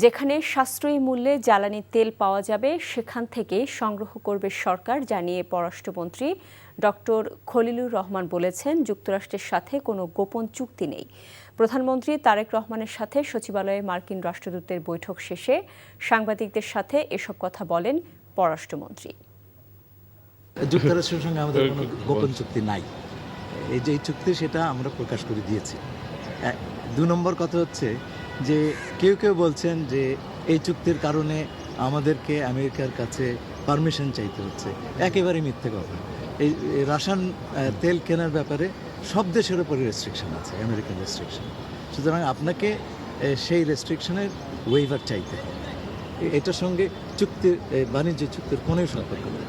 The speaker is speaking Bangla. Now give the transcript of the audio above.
যেখানে সাশ্রয়ী মূল্যে জ্বালানি তেল পাওয়া যাবে সেখান থেকে সংগ্রহ করবে সরকার জানিয়ে পররাষ্ট্রমন্ত্রী ডক্টর খলিলুর রহমান বলেছেন, যুক্তরাষ্ট্রের সাথে কোনো গোপন চুক্তি নেই। প্রধানমন্ত্রী তারেক রহমানের সাথে সচিবালয়ে মার্কিন রাষ্ট্রদূতের বৈঠক শেষে সাংবাদিকদের সাথে এসব কথা বলেন পররাষ্ট্রমন্ত্রী। যুক্তরাষ্ট্রের সঙ্গে আমাদের কোনো গোপন চুক্তি নাই। এই যে চুক্তি সেটা আমরা প্রকাশ করে দিয়েছি। ২ নম্বর কথা হচ্ছে যে কেউ বলছেন যে এই চুক্তির কারণে আমাদেরকে আমেরিকার কাছে পারমিশন চাইতে হচ্ছে। একেবারে মিথ্যে কথা। এই রাশিয়ান তেল কেনার ব্যাপারে সব দেশের উপরে রেস্ট্রিকশন আছে, আমেরিকান রেস্ট্রিকশন। সুতরাং আপনাকে সেই রেস্ট্রিকশনের ওয়েভার চাইতে হবে। এটার সঙ্গে বাণিজ্য চুক্তির কোনো সম্পর্ক নেই।